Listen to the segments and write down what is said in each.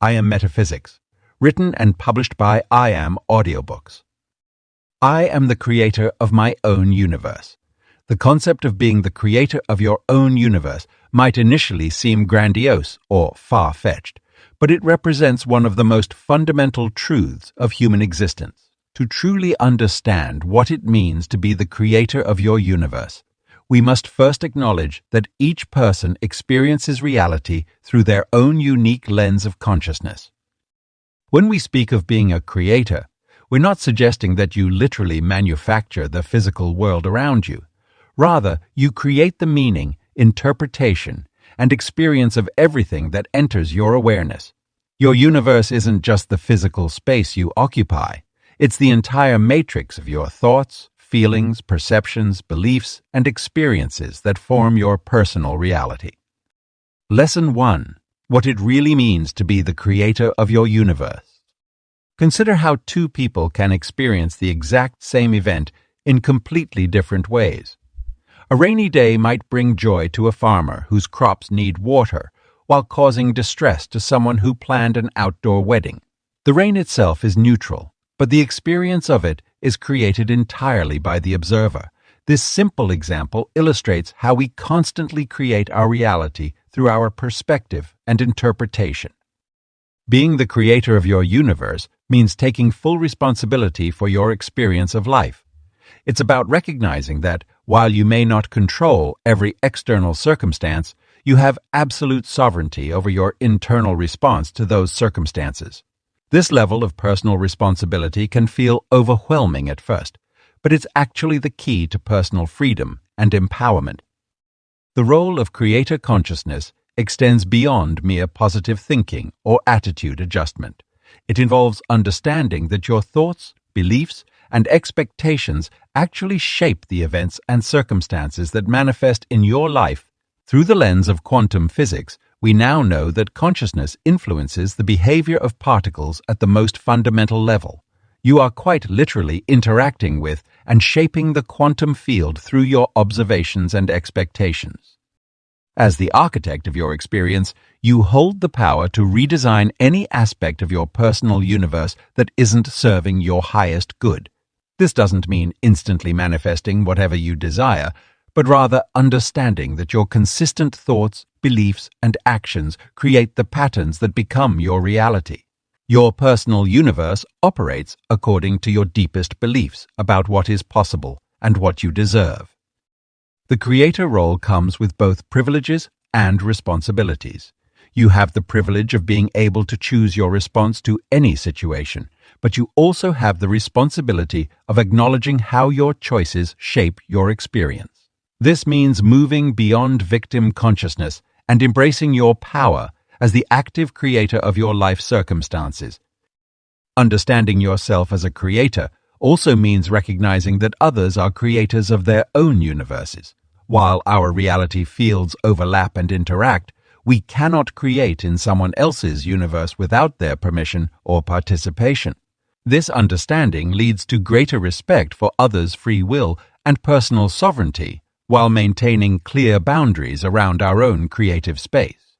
AM Metaphysics, written and published by AM Audiobooks. I am the creator of my own universe. The concept of being the creator of your own universe might initially seem grandiose or far-fetched, but it represents one of the most fundamental truths of human existence. To truly understand what it means to be the creator of your universe, we must first acknowledge that each person experiences reality through their own unique lens of consciousness. When we speak of being a creator, we're not suggesting that you literally manufacture the physical world around you. Rather, you create the meaning, interpretation, and experience of everything that enters your awareness. Your universe isn't just the physical space you occupy. It's the entire matrix of your thoughts, feelings, perceptions, beliefs, and experiences that form your personal reality. Lesson 1. What it really means to be the creator of your universe. Consider how two people can experience the exact same event in completely different ways. A rainy day might bring joy to a farmer whose crops need water, while causing distress to someone who planned an outdoor wedding. The rain itself is neutral, but the experience of it is created entirely by the observer. This simple example illustrates how we constantly create our reality through our perspective and interpretation. Being the creator of your universe means taking full responsibility for your experience of life. It's about recognizing that, while you may not control every external circumstance, you have absolute sovereignty over your internal response to those circumstances. This level of personal responsibility can feel overwhelming at first, but it's actually the key to personal freedom and empowerment. The role of creator consciousness extends beyond mere positive thinking or attitude adjustment. It involves understanding that your thoughts, beliefs, and expectations actually shape the events and circumstances that manifest in your life. Through the lens of quantum physics, we now know that consciousness influences the behavior of particles at the most fundamental level. You are quite literally interacting with and shaping the quantum field through your observations and expectations. As the architect of your experience, you hold the power to redesign any aspect of your personal universe that isn't serving your highest good. This doesn't mean instantly manifesting whatever you desire, but rather understanding that your consistent thoughts, beliefs, and actions create the patterns that become your reality. Your personal universe operates according to your deepest beliefs about what is possible and what you deserve. The creator role comes with both privileges and responsibilities. You have the privilege of being able to choose your response to any situation, but you also have the responsibility of acknowledging how your choices shape your experience. This means moving beyond victim consciousness and embracing your power as the active creator of your life circumstances. Understanding yourself as a creator also means recognizing that others are creators of their own universes. While our reality fields overlap and interact, we cannot create in someone else's universe without their permission or participation. This understanding leads to greater respect for others' free will and personal sovereignty, while maintaining clear boundaries around our own creative space.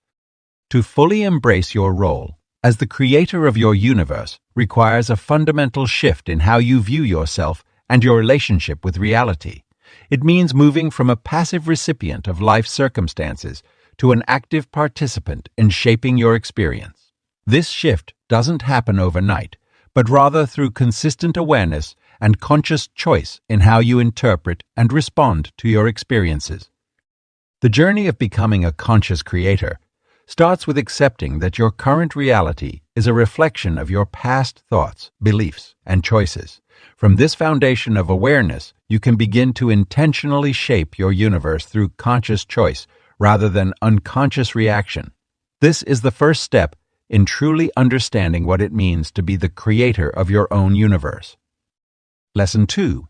To fully embrace your role as the creator of your universe requires a fundamental shift in how you view yourself and your relationship with reality. It means moving from a passive recipient of life's circumstances to an active participant in shaping your experience. This shift doesn't happen overnight, but rather through consistent awareness and conscious choice in how you interpret and respond to your experiences. The journey of becoming a conscious creator starts with accepting that your current reality is a reflection of your past thoughts, beliefs, and choices. From this foundation of awareness, you can begin to intentionally shape your universe through conscious choice rather than unconscious reaction. This is the first step in truly understanding what it means to be the creator of your own universe. Lesson 2.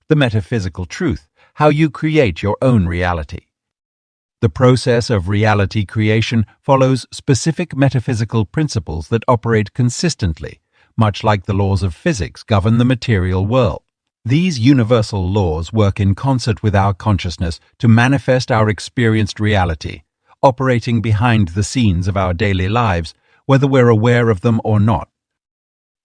The Metaphysical Truth, how you create your own reality. The process of reality creation follows specific metaphysical principles that operate consistently, much like the laws of physics govern the material world. These universal laws work in concert with our consciousness to manifest our experienced reality, operating behind the scenes of our daily lives. whether we're aware of them or not.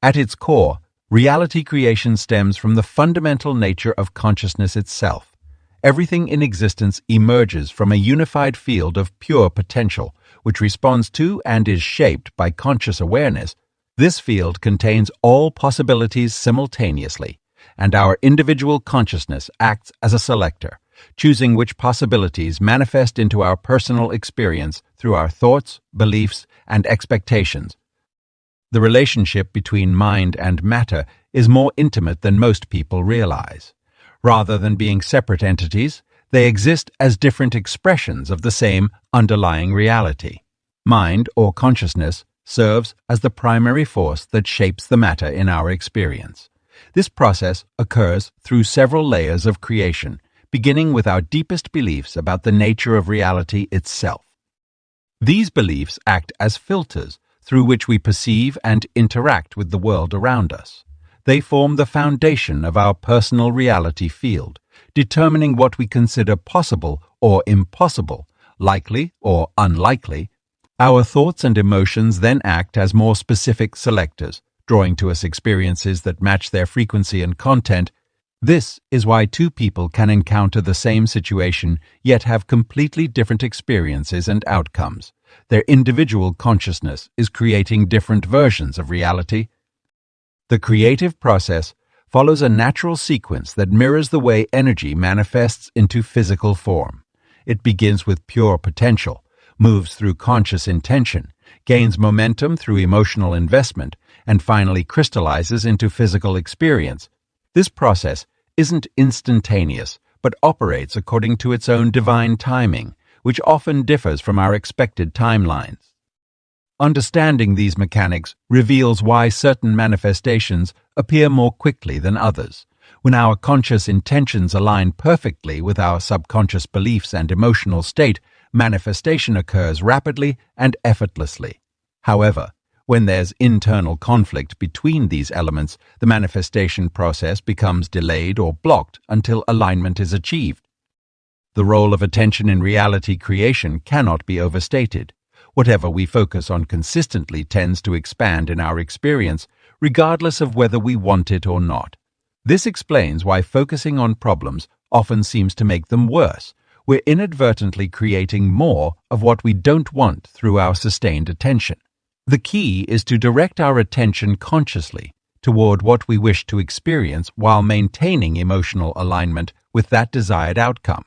At its core, reality creation stems from the fundamental nature of consciousness itself. Everything in existence emerges from a unified field of pure potential, which responds to and is shaped by conscious awareness. This field contains all possibilities simultaneously, and our individual consciousness acts as a selector, choosing which possibilities manifest into our personal experience through our thoughts, beliefs, and expectations. The relationship between mind and matter is more intimate than most people realize. Rather than being separate entities, they exist as different expressions of the same underlying reality. Mind, or consciousness, serves as the primary force that shapes the matter in our experience. This process occurs through several layers of creation, beginning with our deepest beliefs about the nature of reality itself. These beliefs act as filters through which we perceive and interact with the world around us. They form the foundation of our personal reality field, determining what we consider possible or impossible, likely or unlikely. Our thoughts and emotions then act as more specific selectors, drawing to us experiences that match their frequency and content. This is why two people can encounter the same situation yet have completely different experiences and outcomes. Their individual consciousness is creating different versions of reality. The creative process follows a natural sequence that mirrors the way energy manifests into physical form. It begins with pure potential, moves through conscious intention, gains momentum through emotional investment, and finally crystallizes into physical experience. This process isn't instantaneous, but operates according to its own divine timing, which often differs from our expected timelines. Understanding these mechanics reveals why certain manifestations appear more quickly than others. When our conscious intentions align perfectly with our subconscious beliefs and emotional state, manifestation occurs rapidly and effortlessly. However, when there's internal conflict between these elements, the manifestation process becomes delayed or blocked until alignment is achieved. The role of attention in reality creation cannot be overstated. Whatever we focus on consistently tends to expand in our experience, regardless of whether we want it or not. This explains why focusing on problems often seems to make them worse. We're inadvertently creating more of what we don't want through our sustained attention. The key is to direct our attention consciously toward what we wish to experience while maintaining emotional alignment with that desired outcome.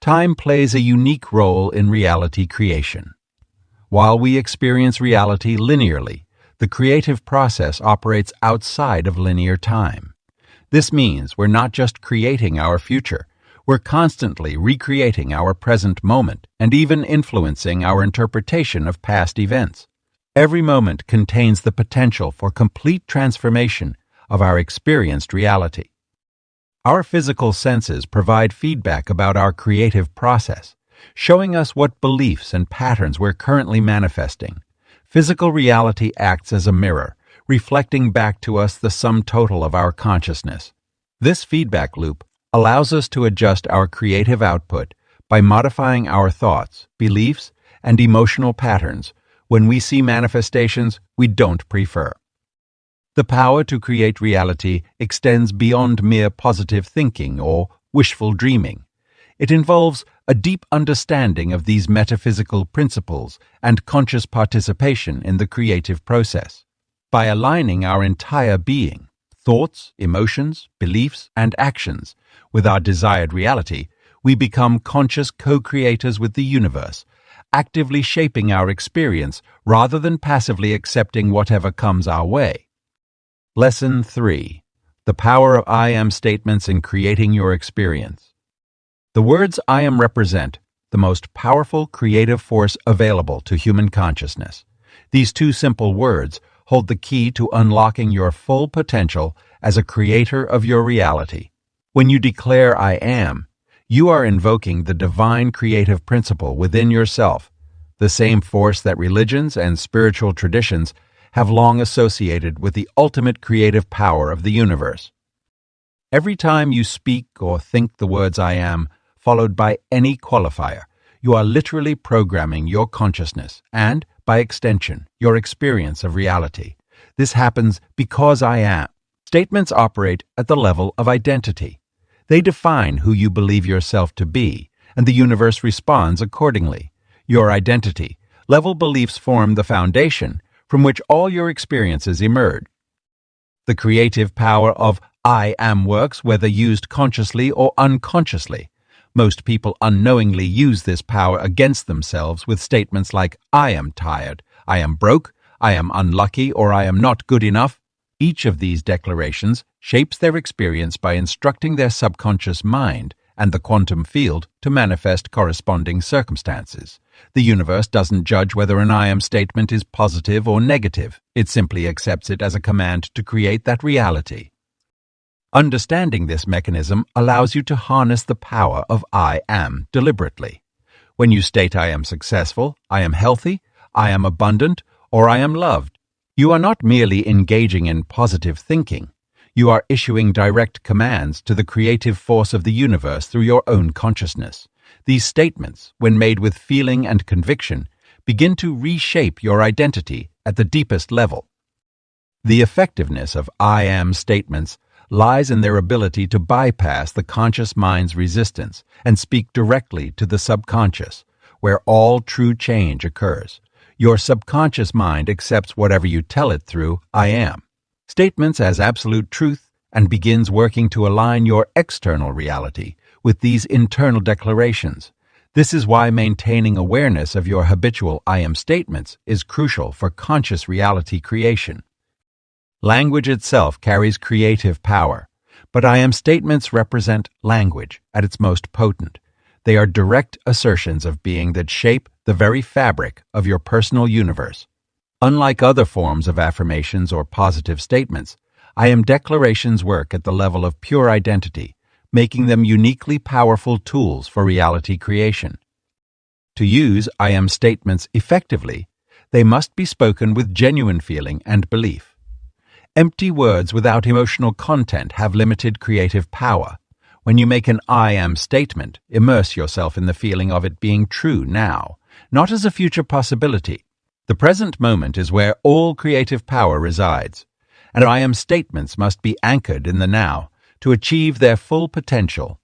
Time plays a unique role in reality creation. While we experience reality linearly, the creative process operates outside of linear time. This means we're not just creating our future, we're constantly recreating our present moment and even influencing our interpretation of past events. Every moment contains the potential for complete transformation of our experienced reality. Our physical senses provide feedback about our creative process, showing us what beliefs and patterns we're currently manifesting. Physical reality acts as a mirror, reflecting back to us the sum total of our consciousness. This feedback loop allows us to adjust our creative output by modifying our thoughts, beliefs, and emotional patterns when we see manifestations we don't prefer. The power to create reality extends beyond mere positive thinking or wishful dreaming. It involves a deep understanding of these metaphysical principles and conscious participation in the creative process. By aligning our entire being, thoughts, emotions, beliefs, and actions with our desired reality, we become conscious co-creators with the universe, actively shaping our experience rather than passively accepting whatever comes our way. Lesson 3. The power of I am statements in creating your experience. The words I am represent the most powerful creative force available to human consciousness. These two simple words hold the key to unlocking your full potential as a creator of your reality. When you declare I am, you are invoking the divine creative principle within yourself, the same force that religions and spiritual traditions have long associated with the ultimate creative power of the universe. Every time you speak or think the words I am, followed by any qualifier, you are literally programming your consciousness and, by extension, your experience of reality. This happens because I am. Statements operate at the level of identity. They define who you believe yourself to be, and the universe responds accordingly. Your identity level beliefs form the foundation from which all your experiences emerge. The creative power of I am works whether used consciously or unconsciously. Most people unknowingly use this power against themselves with statements like I am tired, I am broke, I am unlucky, or I am not good enough. Each of these declarations shapes their experience by instructing their subconscious mind and the quantum field to manifest corresponding circumstances. The universe doesn't judge whether an I am statement is positive or negative. It simply accepts it as a command to create that reality. Understanding this mechanism allows you to harness the power of I am deliberately. When you state I am successful, I am healthy, I am abundant, or I am loved, you are not merely engaging in positive thinking. You are issuing direct commands to the creative force of the universe through your own consciousness. These statements, when made with feeling and conviction, begin to reshape your identity at the deepest level. The effectiveness of I am statements lies in their ability to bypass the conscious mind's resistance and speak directly to the subconscious, where all true change occurs. Your subconscious mind accepts whatever you tell it through I am statements as absolute truth and begins working to align your external reality with these internal declarations. This is why maintaining awareness of your habitual I am statements is crucial for conscious reality creation. Language itself carries creative power, but I am statements represent language at its most potent. They are direct assertions of being that shape the very fabric of your personal universe. Unlike other forms of affirmations or positive statements, I am declarations work at the level of pure identity, making them uniquely powerful tools for reality creation. To use I am statements effectively, they must be spoken with genuine feeling and belief. Empty words without emotional content have limited creative power. When you make an I am statement, immerse yourself in the feeling of it being true now, not as a future possibility. The present moment is where all creative power resides, and I am statements must be anchored in the now to achieve their full potential.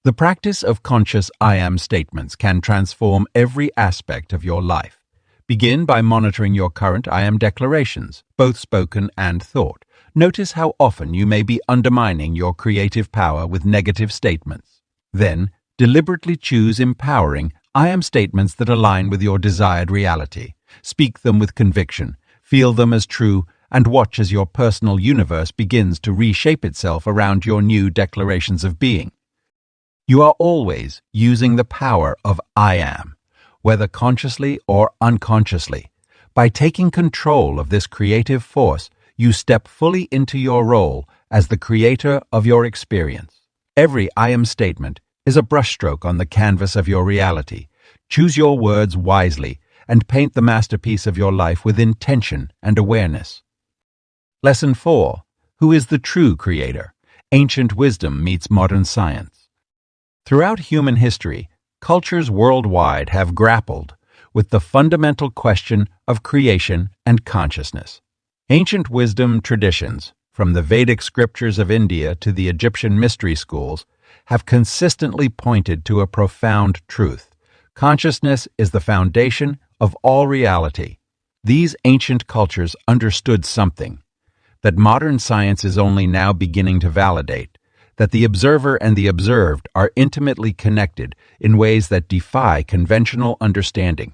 The practice of conscious I am statements can transform every aspect of your life. Begin by monitoring your current I am declarations, both spoken and thought. Notice how often you may be undermining your creative power with negative statements. Then, deliberately choose empowering I am statements that align with your desired reality. Speak them with conviction, feel them as true, and watch as your personal universe begins to reshape itself around your new declarations of being. You are always using the power of I am, whether consciously or unconsciously. By taking control of this creative force, you step fully into your role as the creator of your experience. Every I am statement is a brushstroke on the canvas of your reality. Choose your words wisely and paint the masterpiece of your life with intention and awareness. Lesson 4. Who is the true creator? Ancient wisdom meets modern science. Throughout human history, cultures worldwide have grappled with the fundamental question of creation and consciousness. Ancient wisdom traditions, from the Vedic scriptures of India to the Egyptian mystery schools, have consistently pointed to a profound truth. Consciousness is the foundation of all reality. These ancient cultures understood something that modern science is only now beginning to validate, that the observer and the observed are intimately connected in ways that defy conventional understanding.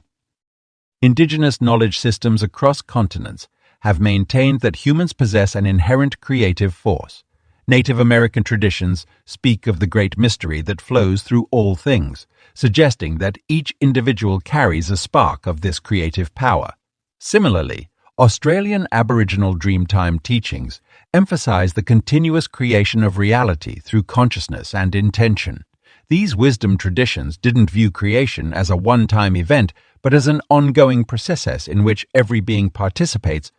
Indigenous knowledge systems across continents have maintained that humans possess an inherent creative force. Native American traditions speak of the great mystery that flows through all things, suggesting that each individual carries a spark of this creative power. Similarly, Australian Aboriginal Dreamtime teachings emphasize the continuous creation of reality through consciousness and intention. These wisdom traditions didn't view creation as a one-time event, but as an ongoing process in which every being participates.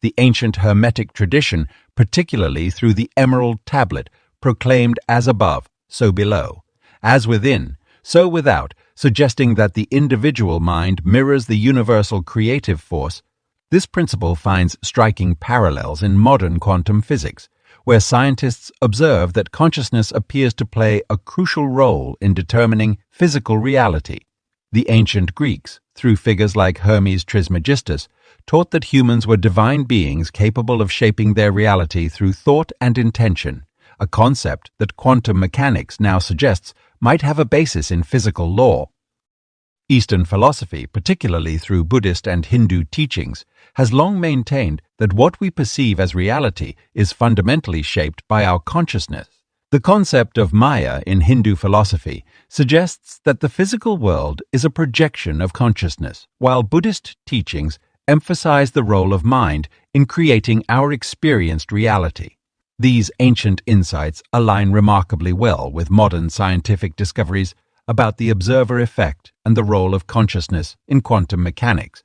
The ancient Hermetic tradition, particularly through the Emerald Tablet, proclaimed as above, so below, as within, so without, suggesting that the individual mind mirrors the universal creative force. This principle finds striking parallels in modern quantum physics, where scientists observe that consciousness appears to play a crucial role in determining physical reality. The ancient Greeks, through figures like Hermes Trismegistus, taught that humans were divine beings capable of shaping their reality through thought and intention, a concept that quantum mechanics now suggests might have a basis in physical law. Eastern philosophy, particularly through Buddhist and Hindu teachings, has long maintained that what we perceive as reality is fundamentally shaped by our consciousness. The concept of Maya in Hindu philosophy suggests that the physical world is a projection of consciousness, while Buddhist teachings emphasize the role of mind in creating our experienced reality. These ancient insights align remarkably well with modern scientific discoveries about the observer effect and the role of consciousness in quantum mechanics.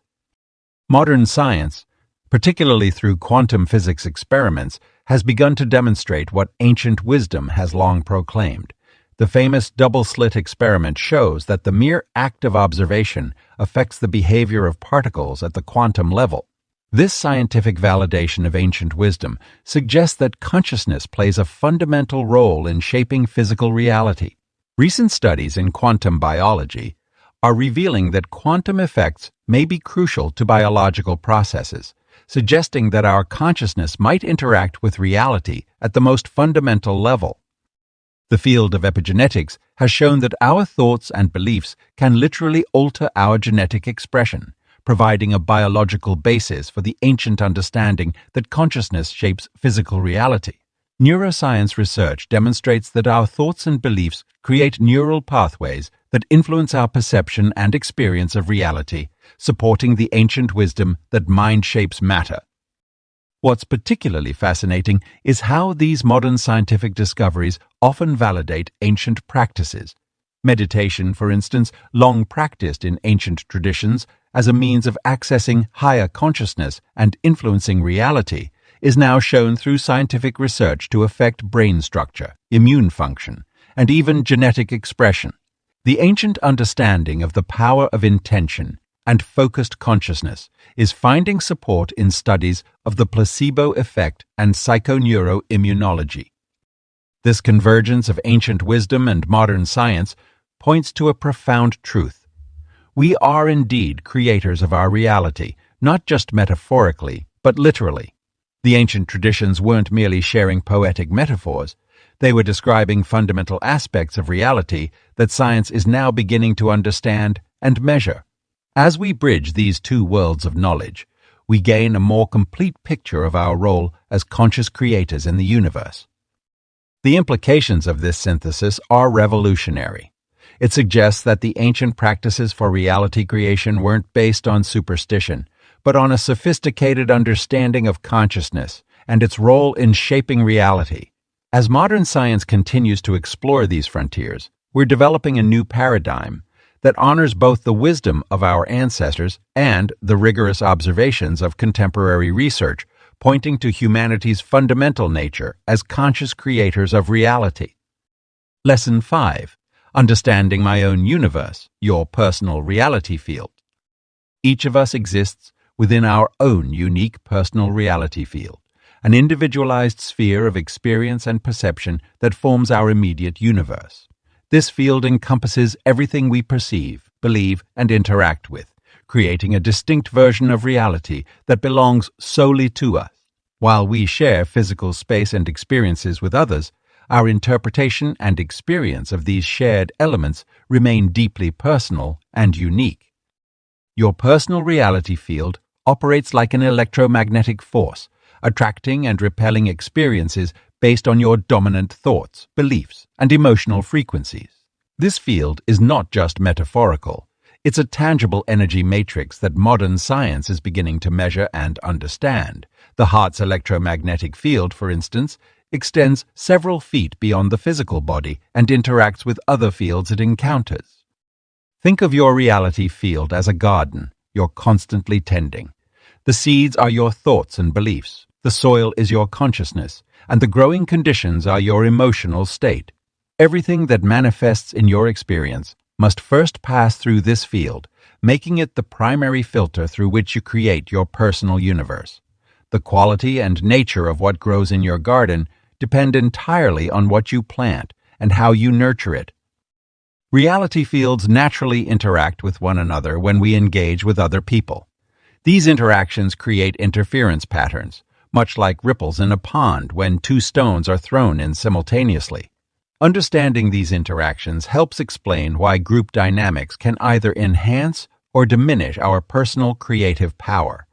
Modern science, particularly through quantum physics experiments, has begun to demonstrate what ancient wisdom has long proclaimed. The famous double-slit experiment shows that the mere act of observation affects the behavior of particles at the quantum level. This scientific validation of ancient wisdom suggests that consciousness plays a fundamental role in shaping physical reality. Recent studies in quantum biology are revealing that quantum effects may be crucial to biological processes, suggesting that our consciousness might interact with reality at the most fundamental level. The field of epigenetics has shown that our thoughts and beliefs can literally alter our genetic expression, providing a biological basis for the ancient understanding that consciousness shapes physical reality. Neuroscience research demonstrates that our thoughts and beliefs create neural pathways that influence our perception and experience of reality, supporting the ancient wisdom that mind shapes matter. What's particularly fascinating is how these modern scientific discoveries often validate ancient practices. Meditation, for instance, long practiced in ancient traditions as a means of accessing higher consciousness and influencing reality, is now shown through scientific research to affect brain structure, immune function, and even genetic expression. The ancient understanding of the power of intention and focused consciousness is finding support in studies of the placebo effect and psychoneuroimmunology. This convergence of ancient wisdom and modern science points to a profound truth. We are indeed creators of our reality, not just metaphorically, but literally. The ancient traditions weren't merely sharing poetic metaphors, they were describing fundamental aspects of reality that science is now beginning to understand and measure. As we bridge these two worlds of knowledge, we gain a more complete picture of our role as conscious creators in the universe. The implications of this synthesis are revolutionary. It suggests that the ancient practices for reality creation weren't based on superstition, but on a sophisticated understanding of consciousness and its role in shaping reality. As modern science continues to explore these frontiers, we're developing a new paradigm that honors both the wisdom of our ancestors and the rigorous observations of contemporary research, pointing to humanity's fundamental nature as conscious creators of reality. Lesson 5. Understanding my own universe, your personal reality field. Each of us exists within our own unique personal reality field, an individualized sphere of experience and perception that forms our immediate universe. This field encompasses everything we perceive, believe, and interact with, creating a distinct version of reality that belongs solely to us. While we share physical space and experiences with others, our interpretation and experience of these shared elements remain deeply personal and unique. Your personal reality field operates like an electromagnetic force, attracting and repelling experiences based on your dominant thoughts, beliefs, and emotional frequencies. This field is not just metaphorical. It's a tangible energy matrix that modern science is beginning to measure and understand. The heart's electromagnetic field, for instance, extends several feet beyond the physical body and interacts with other fields it encounters. Think of your reality field as a garden you're constantly tending. The seeds are your thoughts and beliefs, the soil is your consciousness, and the growing conditions are your emotional state. Everything that manifests in your experience must first pass through this field, making it the primary filter through which you create your personal universe. The quality and nature of what grows in your garden depend entirely on what you plant and how you nurture it. Reality fields naturally interact with one another when we engage with other people. These interactions create interference patterns, much like ripples in a pond when two stones are thrown in simultaneously. Understanding these interactions helps explain why group dynamics can either enhance or diminish our personal creative power.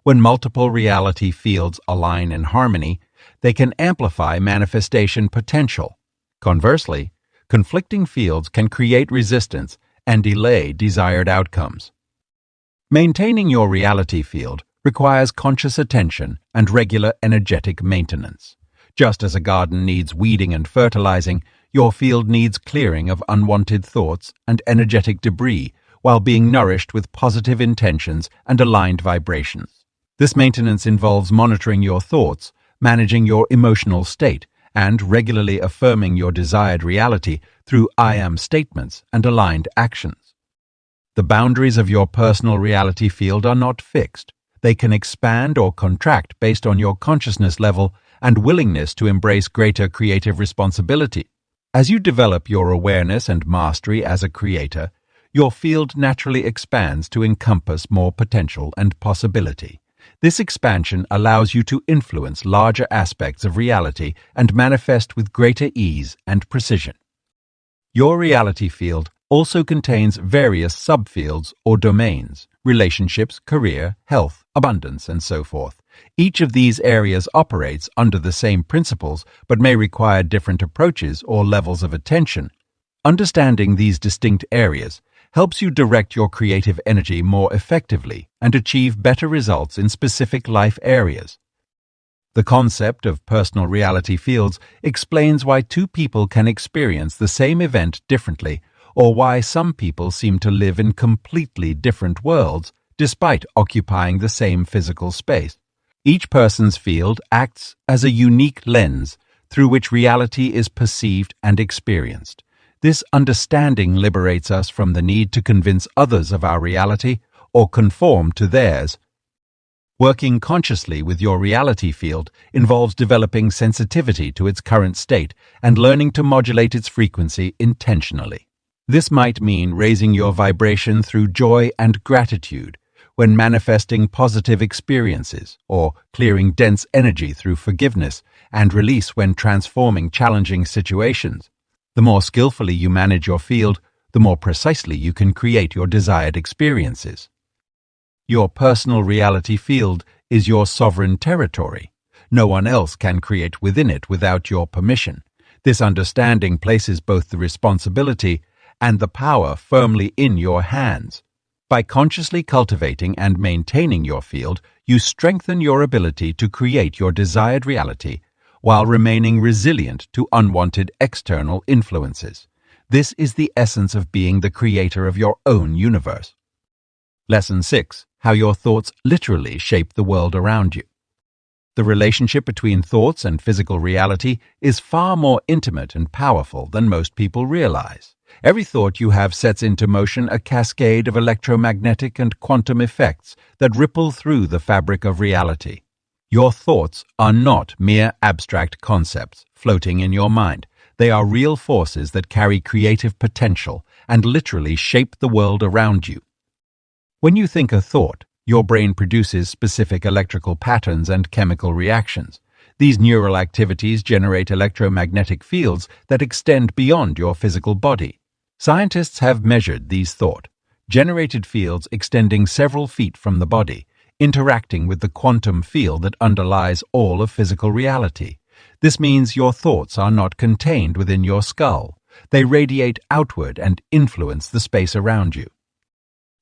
When multiple reality fields align in harmony, they can amplify manifestation potential. Conversely, conflicting fields can create resistance and delay desired outcomes. Maintaining your reality field requires conscious attention and regular energetic maintenance. Just as a garden needs weeding and fertilizing, your field needs clearing of unwanted thoughts and energetic debris while being nourished with positive intentions and aligned vibrations. This maintenance involves monitoring your thoughts, managing your emotional state, and regularly affirming your desired reality through I am statements and aligned actions. The boundaries of your personal reality field are not fixed. They can expand or contract based on your consciousness level and willingness to embrace greater creative responsibility. As you develop your awareness and mastery as a creator, your field naturally expands to encompass more potential and possibility. This expansion allows you to influence larger aspects of reality and manifest with greater ease and precision. Your reality field also contains various subfields or domains: relationships, career, health, abundance, and so forth. Each of these areas operates under the same principles but may require different approaches or levels of attention. Understanding these distinct areas helps you direct your creative energy more effectively and achieve better results in specific life areas. The concept of personal reality fields explains why two people can experience the same event differently, or why some people seem to live in completely different worlds despite occupying the same physical space. Each person's field acts as a unique lens through which reality is perceived and experienced. This understanding liberates us from the need to convince others of our reality or conform to theirs. Working consciously with your reality field involves developing sensitivity to its current state and learning to modulate its frequency intentionally. This might mean raising your vibration through joy and gratitude when manifesting positive experiences, or clearing dense energy through forgiveness and release when transforming challenging situations. The more skillfully you manage your field, the more precisely you can create your desired experiences. Your personal reality field is your sovereign territory. No one else can create within it without your permission. This understanding places both the responsibility and the power firmly in your hands. By consciously cultivating and maintaining your field, you strengthen your ability to create your desired reality while remaining resilient to unwanted external influences. This is the essence of being the creator of your own universe. Lesson 6. How your thoughts literally shape the world around you. The relationship between thoughts and physical reality is far more intimate and powerful than most people realize. Every thought you have sets into motion a cascade of electromagnetic and quantum effects that ripple through the fabric of reality. Your thoughts are not mere abstract concepts floating in your mind. They are real forces that carry creative potential and literally shape the world around you. When you think a thought, your brain produces specific electrical patterns and chemical reactions. These neural activities generate electromagnetic fields that extend beyond your physical body. Scientists have measured these thought-generated fields extending several feet from the body, interacting with the quantum field that underlies all of physical reality. This means your thoughts are not contained within your skull. They radiate outward and influence the space around you.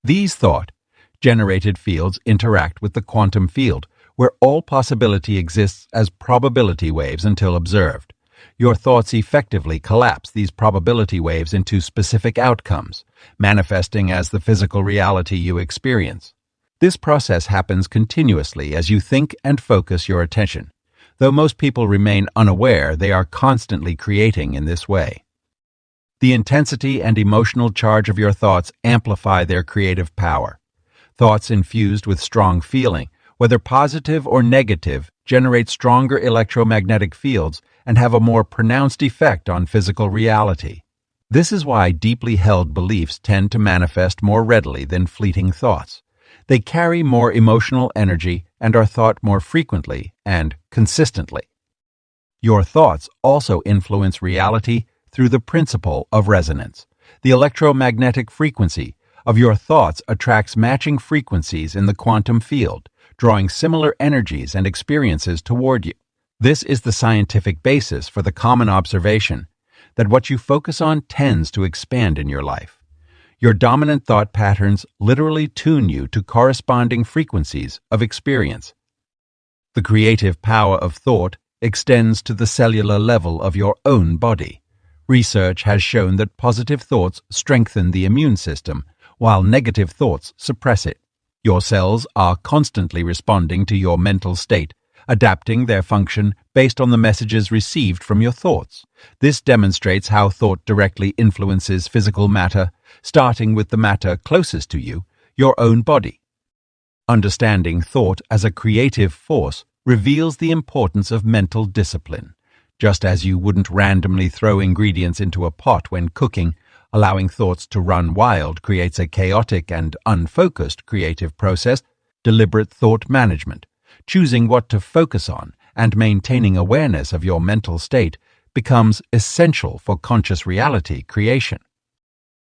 These thought-generated fields interact with the quantum field, where all possibility exists as probability waves until observed. Your thoughts effectively collapse these probability waves into specific outcomes, manifesting as the physical reality you experience. This process happens continuously as you think and focus your attention. Though most people remain unaware, they are constantly creating in this way. The intensity and emotional charge of your thoughts amplify their creative power. Thoughts infused with strong feeling, whether positive or negative, generate stronger electromagnetic fields and have a more pronounced effect on physical reality. This is why deeply held beliefs tend to manifest more readily than fleeting thoughts. They carry more emotional energy and are thought more frequently and consistently. Your thoughts also influence reality through the principle of resonance. The electromagnetic frequency of your thoughts attracts matching frequencies in the quantum field, drawing similar energies and experiences toward you. This is the scientific basis for the common observation that what you focus on tends to expand in your life. Your dominant thought patterns literally tune you to corresponding frequencies of experience. The creative power of thought extends to the cellular level of your own body. Research has shown that positive thoughts strengthen the immune system, while negative thoughts suppress it. Your cells are constantly responding to your mental state, adapting their function based on the messages received from your thoughts. This demonstrates how thought directly influences physical matter, starting with the matter closest to you, your own body. Understanding thought as a creative force reveals the importance of mental discipline. Just as you wouldn't randomly throw ingredients into a pot when cooking, allowing thoughts to run wild creates a chaotic and unfocused creative process. Deliberate thought management, choosing what to focus on and maintaining awareness of your mental state, becomes essential for conscious reality creation.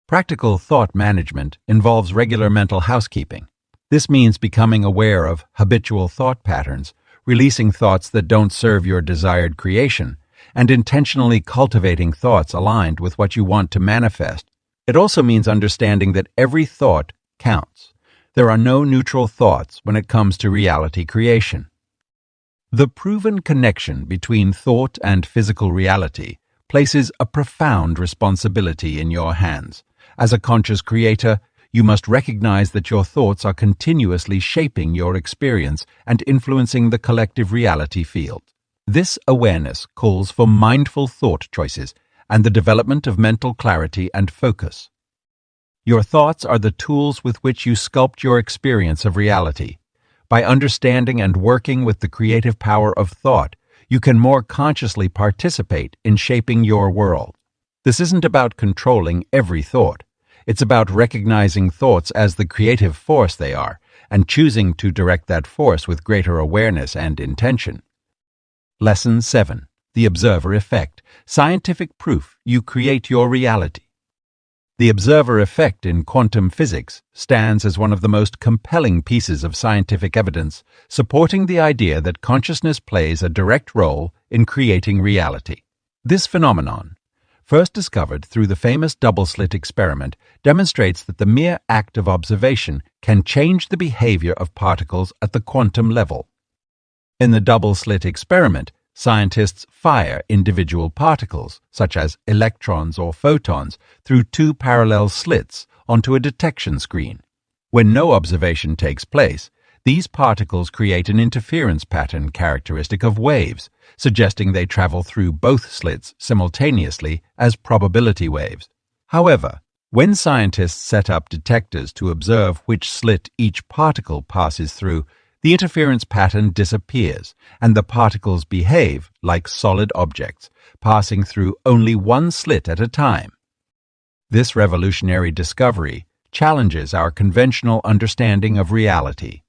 Practical thought management involves regular mental housekeeping. This means becoming aware of habitual thought patterns, releasing thoughts that don't serve your desired creation, and intentionally cultivating thoughts aligned with what you want to manifest. It also means understanding that every thought counts. There are no neutral thoughts when it comes to reality creation. The proven connection between thought and physical reality places a profound responsibility in your hands. As a conscious creator, you must recognize that your thoughts are continuously shaping your experience and influencing the collective reality field. This awareness calls for mindful thought choices and the development of mental clarity and focus. Your thoughts are the tools with which you sculpt your experience of reality. By understanding and working with the creative power of thought, you can more consciously participate in shaping your world. This isn't about controlling every thought. It's about recognizing thoughts as the creative force they are and choosing to direct that force with greater awareness and intention. Lesson 7. The Observer Effect. Scientific proof you create your reality. The observer effect in quantum physics stands as one of the most compelling pieces of scientific evidence supporting the idea that consciousness plays a direct role in creating reality. This phenomenon, first discovered through the famous double-slit experiment, demonstrates that the mere act of observation can change the behavior of particles at the quantum level. In the double-slit experiment, scientists fire individual particles, such as electrons or photons, through two parallel slits onto a detection screen. When no observation takes place, these particles create an interference pattern characteristic of waves, suggesting they travel through both slits simultaneously as probability waves. However, when scientists set up detectors to observe which slit each particle passes through, the interference pattern disappears, and the particles behave like solid objects, passing through only one slit at a time. This revolutionary discovery challenges our conventional understanding of reality.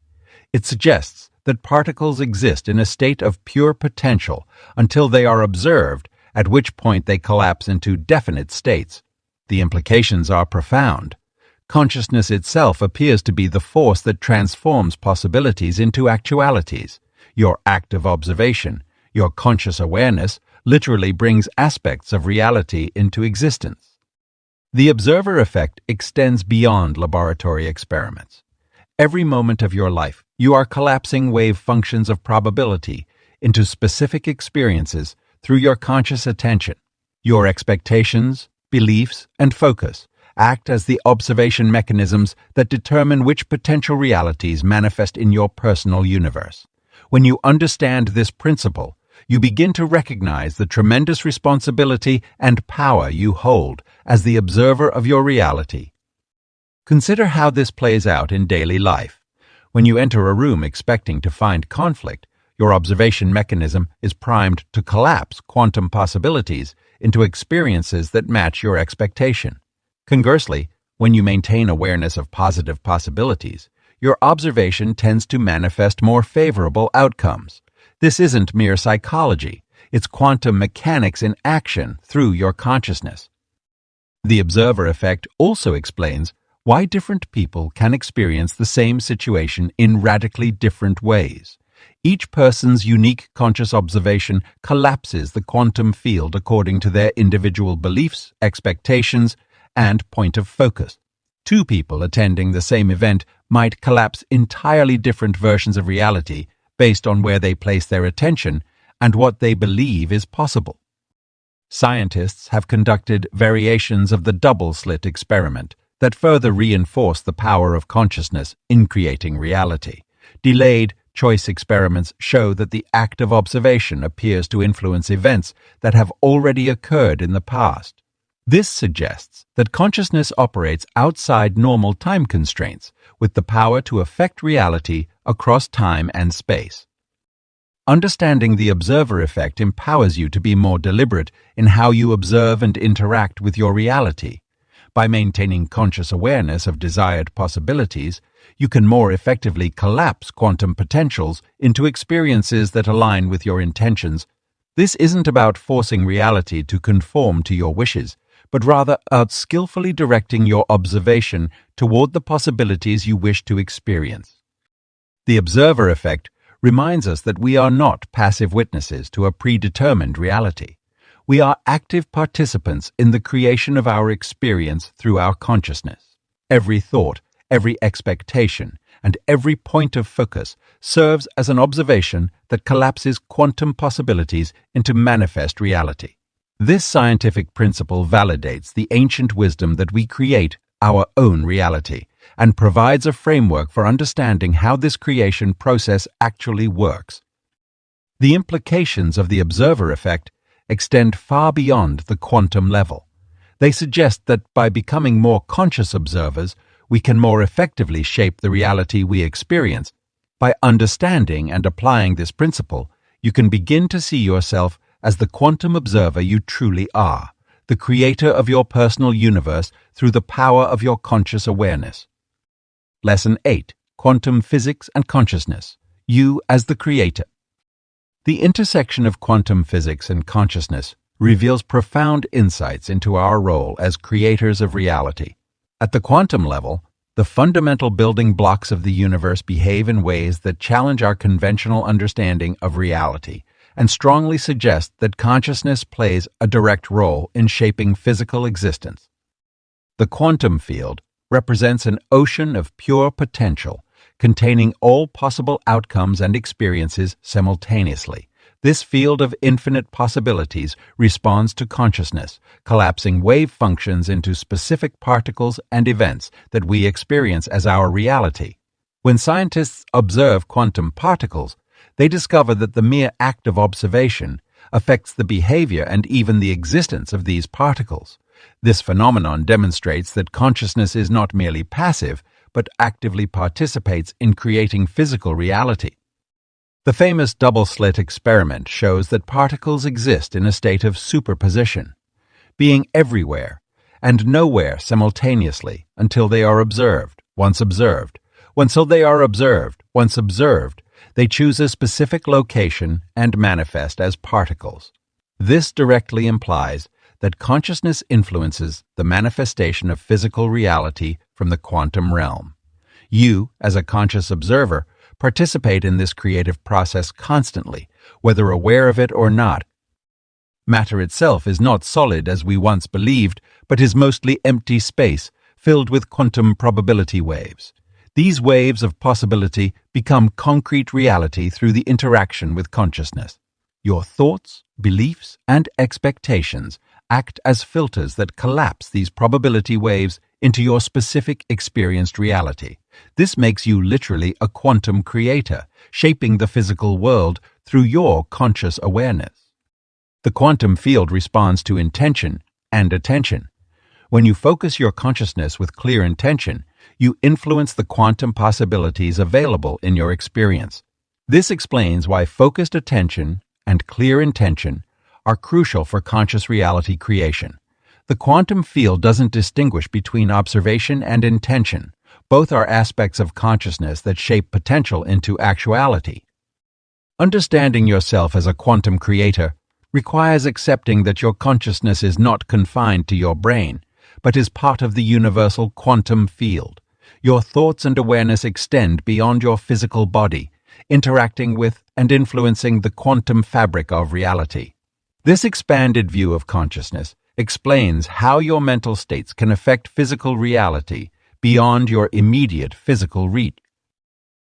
It suggests that particles exist in a state of pure potential until they are observed, at which point they collapse into definite states. The implications are profound. Consciousness itself appears to be the force that transforms possibilities into actualities. Your active observation, your conscious awareness, literally brings aspects of reality into existence. The observer effect extends beyond laboratory experiments. Every moment of your life, you are collapsing wave functions of probability into specific experiences through your conscious attention. Your expectations, beliefs, and focus act as the observation mechanisms that determine which potential realities manifest in your personal universe. When you understand this principle, you begin to recognize the tremendous responsibility and power you hold as the observer of your reality. Consider how this plays out in daily life. When you enter a room expecting to find conflict, your observation mechanism is primed to collapse quantum possibilities into experiences that match your expectation. Conversely, when you maintain awareness of positive possibilities, your observation tends to manifest more favorable outcomes. This isn't mere psychology, it's quantum mechanics in action through your consciousness. The observer effect also explains why different people can experience the same situation in radically different ways. Each person's unique conscious observation collapses the quantum field according to their individual beliefs, expectations, and point of focus. Two people attending the same event might collapse entirely different versions of reality based on where they place their attention and what they believe is possible. Scientists have conducted variations of the double-slit experiment that further reinforce the power of consciousness in creating reality. Delayed choice experiments show that the act of observation appears to influence events that have already occurred in the past. This suggests that consciousness operates outside normal time constraints, with the power to affect reality across time and space. Understanding the observer effect empowers you to be more deliberate in how you observe and interact with your reality. By maintaining conscious awareness of desired possibilities, you can more effectively collapse quantum potentials into experiences that align with your intentions. This isn't about forcing reality to conform to your wishes, but rather about skillfully directing your observation toward the possibilities you wish to experience. The observer effect reminds us that we are not passive witnesses to a predetermined reality. We are active participants in the creation of our experience through our consciousness. Every thought, every expectation, and every point of focus serves as an observation that collapses quantum possibilities into manifest reality. This scientific principle validates the ancient wisdom that we create our own reality and provides a framework for understanding how this creation process actually works. The implications of the observer effect extend far beyond the quantum level. They suggest that by becoming more conscious observers, we can more effectively shape the reality we experience. By understanding and applying this principle, you can begin to see yourself as the quantum observer you truly are, the creator of your personal universe through the power of your conscious awareness. Lesson 8. Quantum Physics and Consciousness. You as the Creator. The intersection of quantum physics and consciousness reveals profound insights into our role as creators of reality. At the quantum level, the fundamental building blocks of the universe behave in ways that challenge our conventional understanding of reality and strongly suggest that consciousness plays a direct role in shaping physical existence. The quantum field represents an ocean of pure potential, containing all possible outcomes and experiences simultaneously. This field of infinite possibilities responds to consciousness, collapsing wave functions into specific particles and events that we experience as our reality. When scientists observe quantum particles, they discover that the mere act of observation affects the behavior and even the existence of these particles. This phenomenon demonstrates that consciousness is not merely passive, but actively participates in creating physical reality. The famous double-slit experiment shows that particles exist in a state of superposition, being everywhere and nowhere simultaneously until they are observed. Once observed, they choose a specific location and manifest as particles. This directly implies that consciousness influences the manifestation of physical reality from the quantum realm. You, as a conscious observer, participate in this creative process constantly, whether aware of it or not. Matter itself is not solid as we once believed, but is mostly empty space filled with quantum probability waves. These waves of possibility become concrete reality through the interaction with consciousness. Your thoughts, beliefs, and expectations act as filters that collapse these probability waves into your specific experienced reality. This makes you literally a quantum creator, shaping the physical world through your conscious awareness. The quantum field responds to intention and attention. When you focus your consciousness with clear intention, you influence the quantum possibilities available in your experience. This explains why focused attention and clear intention are crucial for conscious reality creation. The quantum field doesn't distinguish between observation and intention. Both are aspects of consciousness that shape potential into actuality. Understanding yourself as a quantum creator requires accepting that your consciousness is not confined to your brain, but is part of the universal quantum field. Your thoughts and awareness extend beyond your physical body, interacting with and influencing the quantum fabric of reality. This expanded view of consciousness explains how your mental states can affect physical reality beyond your immediate physical reach.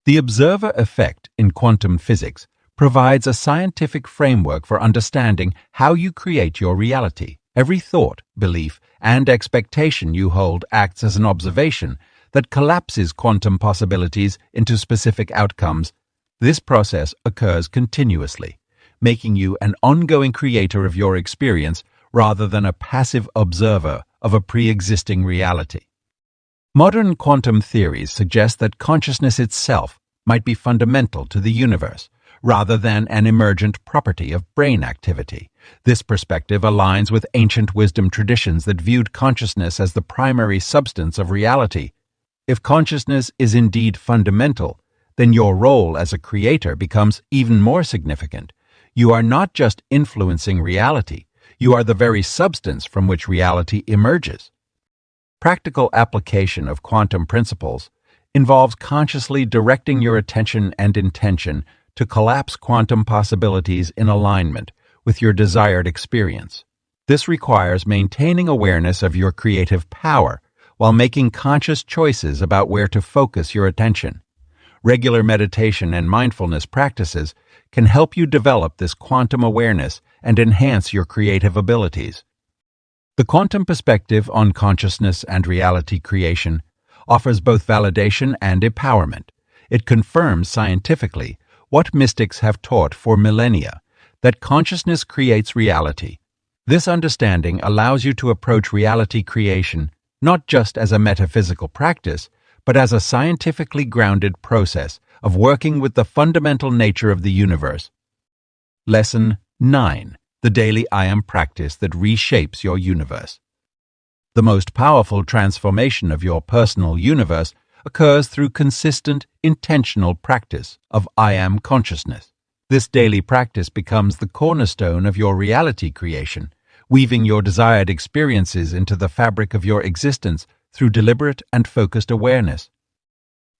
The observer effect in quantum physics provides a scientific framework for understanding how you create your reality. Every thought, belief, and expectation you hold acts as an observation that collapses quantum possibilities into specific outcomes. This process occurs continuously, making you an ongoing creator of your experience rather than a passive observer of a pre-existing reality. Modern quantum theories suggest that consciousness itself might be fundamental to the universe, rather than an emergent property of brain activity. This perspective aligns with ancient wisdom traditions that viewed consciousness as the primary substance of reality. If consciousness is indeed fundamental, then your role as a creator becomes even more significant. You are not just influencing reality, you are the very substance from which reality emerges. Practical application of quantum principles involves consciously directing your attention and intention to collapse quantum possibilities in alignment with your desired experience. This requires maintaining awareness of your creative power while making conscious choices about where to focus your attention. Regular meditation and mindfulness practices can help you develop this quantum awareness and enhance your creative abilities. The quantum perspective on consciousness and reality creation offers both validation and empowerment. It confirms scientifically what mystics have taught for millennia, that consciousness creates reality. This understanding allows you to approach reality creation not just as a metaphysical practice, but as a scientifically grounded process of working with the fundamental nature of the universe. Lesson 9. The daily I Am practice that reshapes your universe. The most powerful transformation of your personal universe occurs through consistent, intentional practice of I Am consciousness. This daily practice becomes the cornerstone of your reality creation, weaving your desired experiences into the fabric of your existence through deliberate and focused awareness.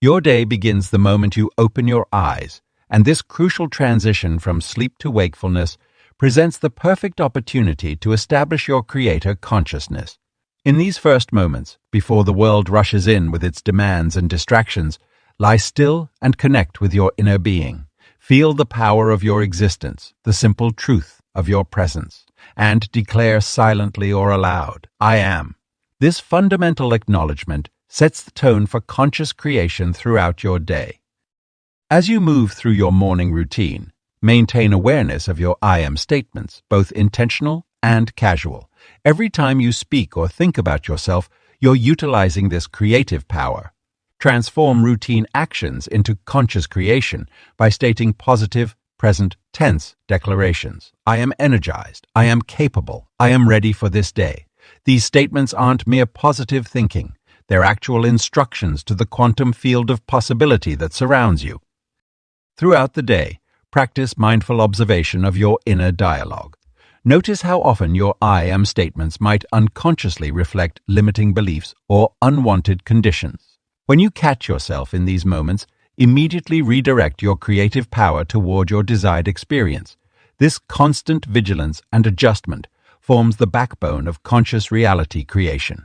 Your day begins the moment you open your eyes, and this crucial transition from sleep to wakefulness presents the perfect opportunity to establish your creator consciousness. In these first moments, before the world rushes in with its demands and distractions, lie still and connect with your inner being. Feel the power of your existence, the simple truth of your presence, and declare silently or aloud, I am. This fundamental acknowledgement sets the tone for conscious creation throughout your day. As you move through your morning routine, maintain awareness of your I am statements, both intentional and casual. Every time you speak or think about yourself, you're utilizing this creative power. Transform routine actions into conscious creation by stating positive, present tense declarations. I am energized. I am capable. I am ready for this day. These statements aren't mere positive thinking. They're actual instructions to the quantum field of possibility that surrounds you. Throughout the day, practice mindful observation of your inner dialogue. Notice how often your I am statements might unconsciously reflect limiting beliefs or unwanted conditions. When you catch yourself in these moments, immediately redirect your creative power toward your desired experience. This constant vigilance and adjustment forms the backbone of conscious reality creation.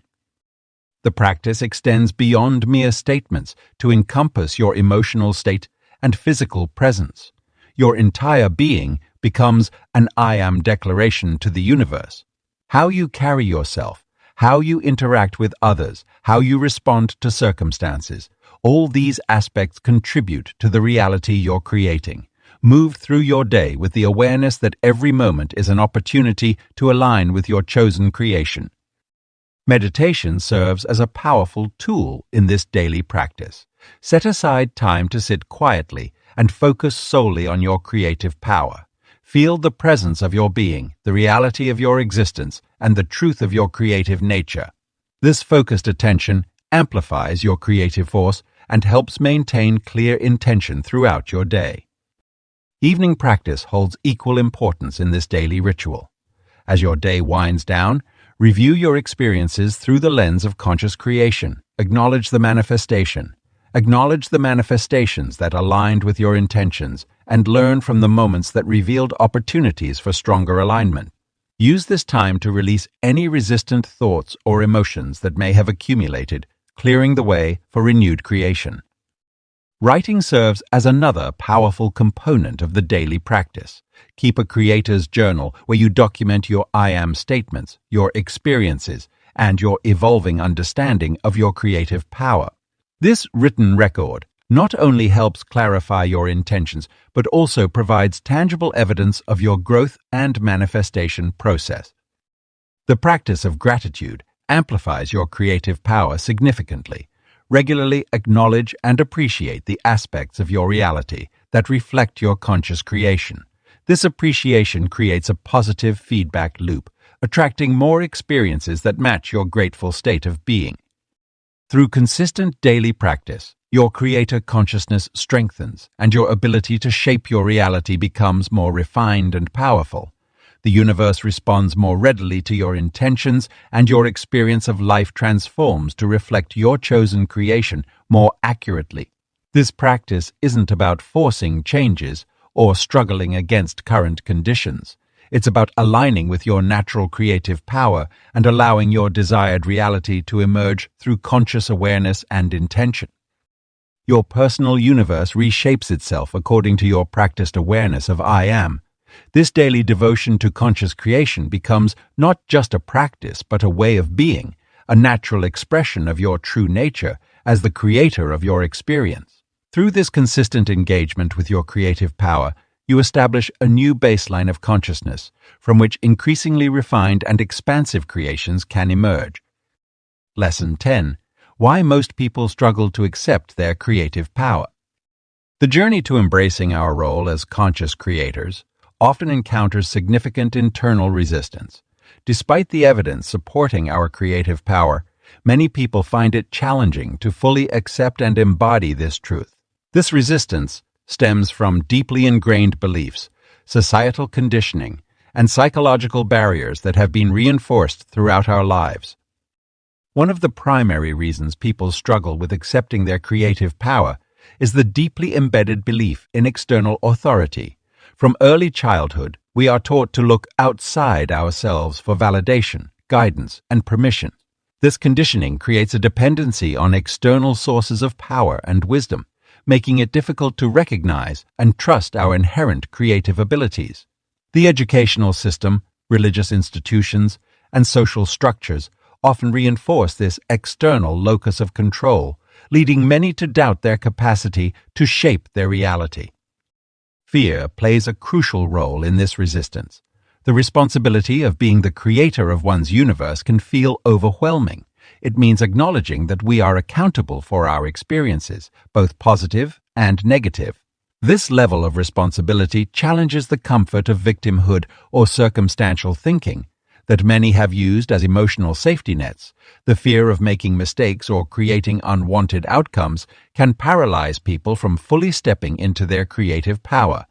The practice extends beyond mere statements to encompass your emotional state and physical presence. Your entire being becomes an I am declaration to the universe. How you carry yourself, how you interact with others, how you respond to circumstances. All these aspects contribute to the reality you're creating. Move through your day with the awareness that every moment is an opportunity to align with your chosen creation. Meditation serves as a powerful tool in this daily practice. Set aside time to sit quietly and focus solely on your creative power. Feel the presence of your being, the reality of your existence, and the truth of your creative nature. This focused attention amplifies your creative force and helps maintain clear intention throughout your day. Evening practice holds equal importance in this daily ritual. As your day winds down, review your experiences through the lens of conscious creation. Acknowledge the manifestation. Acknowledge the manifestations that aligned with your intentions and learn from the moments that revealed opportunities for stronger alignment. Use this time to release any resistant thoughts or emotions that may have accumulated, clearing the way for renewed creation. Writing serves as another powerful component of the daily practice. Keep a creator's journal where you document your I am statements, your experiences, and your evolving understanding of your creative power. This written record not only helps clarify your intentions, but also provides tangible evidence of your growth and manifestation process. The practice of gratitude amplifies your creative power significantly. Regularly acknowledge and appreciate the aspects of your reality that reflect your conscious creation. This appreciation creates a positive feedback loop, attracting more experiences that match your grateful state of being. Through consistent daily practice, your creator consciousness strengthens and your ability to shape your reality becomes more refined and powerful. The universe responds more readily to your intentions, and your experience of life transforms to reflect your chosen creation more accurately. This practice isn't about forcing changes or struggling against current conditions. It's about aligning with your natural creative power and allowing your desired reality to emerge through conscious awareness and intention. Your personal universe reshapes itself according to your practiced awareness of I am. This daily devotion to conscious creation becomes not just a practice but a way of being, a natural expression of your true nature as the creator of your experience. Through this consistent engagement with your creative power, you establish a new baseline of consciousness from which increasingly refined and expansive creations can emerge. Lesson 10. Why most people struggle to accept their creative power. The journey to embracing our role as conscious creators often encounters significant internal resistance. Despite the evidence supporting our creative power, many people find it challenging to fully accept and embody this truth. This resistance stems from deeply ingrained beliefs, societal conditioning, and psychological barriers that have been reinforced throughout our lives. One of the primary reasons people struggle with accepting their creative power is the deeply embedded belief in external authority. From early childhood, we are taught to look outside ourselves for validation, guidance, and permission. This conditioning creates a dependency on external sources of power and wisdom, making it difficult to recognize and trust our inherent creative abilities. The educational system, religious institutions, and social structures often reinforce this external locus of control, leading many to doubt their capacity to shape their reality. Fear plays a crucial role in this resistance. The responsibility of being the creator of one's universe can feel overwhelming. It means acknowledging that we are accountable for our experiences, both positive and negative. This level of responsibility challenges the comfort of victimhood or circumstantial thinking that many have used as emotional safety nets. The fear of making mistakes or creating unwanted outcomes can paralyze people from fully stepping into their creative power.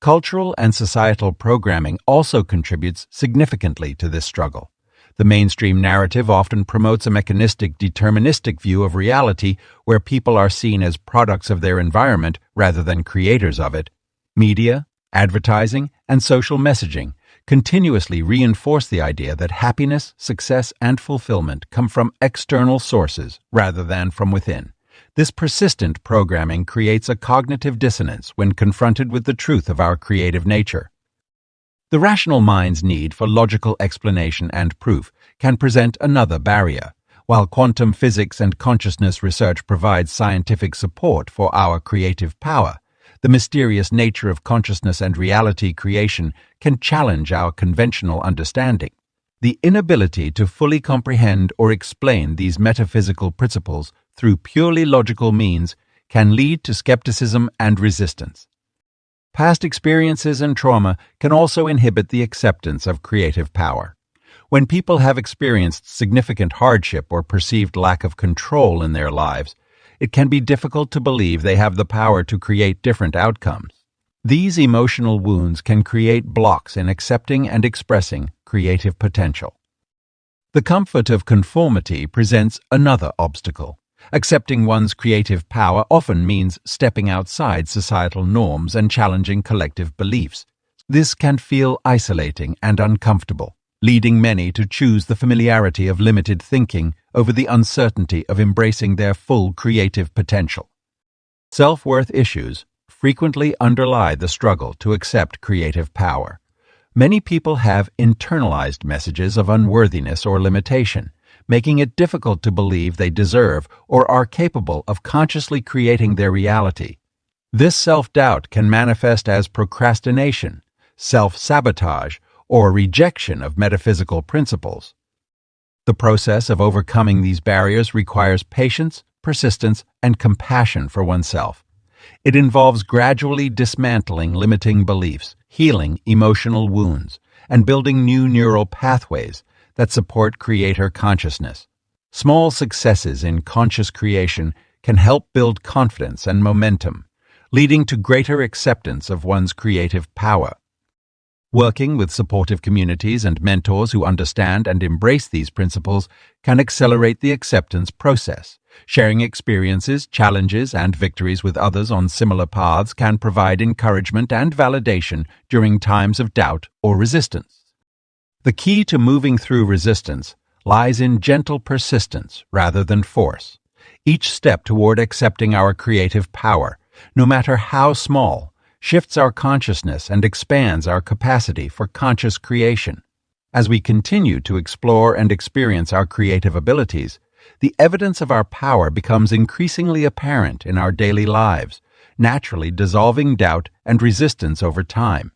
Cultural and societal programming also contributes significantly to this struggle. The mainstream narrative often promotes a mechanistic, deterministic view of reality where people are seen as products of their environment rather than creators of it. Media, advertising, and social messaging continuously reinforce the idea that happiness, success, and fulfillment come from external sources rather than from within. This persistent programming creates a cognitive dissonance when confronted with the truth of our creative nature. The rational mind's need for logical explanation and proof can present another barrier. While quantum physics and consciousness research provide scientific support for our creative power, the mysterious nature of consciousness and reality creation can challenge our conventional understanding. The inability to fully comprehend or explain these metaphysical principles through purely logical means can lead to skepticism and resistance. Past experiences and trauma can also inhibit the acceptance of creative power. When people have experienced significant hardship or perceived lack of control in their lives, it can be difficult to believe they have the power to create different outcomes. These emotional wounds can create blocks in accepting and expressing creative potential. The comfort of conformity presents another obstacle. Accepting one's creative power often means stepping outside societal norms and challenging collective beliefs. This can feel isolating and uncomfortable, leading many to choose the familiarity of limited thinking over the uncertainty of embracing their full creative potential. Self-worth issues frequently underlie the struggle to accept creative power. Many people have internalized messages of unworthiness or limitation, making it difficult to believe they deserve or are capable of consciously creating their reality. This self-doubt can manifest as procrastination, self-sabotage, or rejection of metaphysical principles. The process of overcoming these barriers requires patience, persistence, and compassion for oneself. It involves gradually dismantling limiting beliefs, healing emotional wounds, and building new neural pathways that support creator consciousness. Small successes in conscious creation can help build confidence and momentum, leading to greater acceptance of one's creative power. Working with supportive communities and mentors who understand and embrace these principles can accelerate the acceptance process. Sharing experiences, challenges, and victories with others on similar paths can provide encouragement and validation during times of doubt or resistance. The key to moving through resistance lies in gentle persistence rather than force. Each step toward accepting our creative power, no matter how small, shifts our consciousness and expands our capacity for conscious creation. As we continue to explore and experience our creative abilities, the evidence of our power becomes increasingly apparent in our daily lives, naturally dissolving doubt and resistance over time.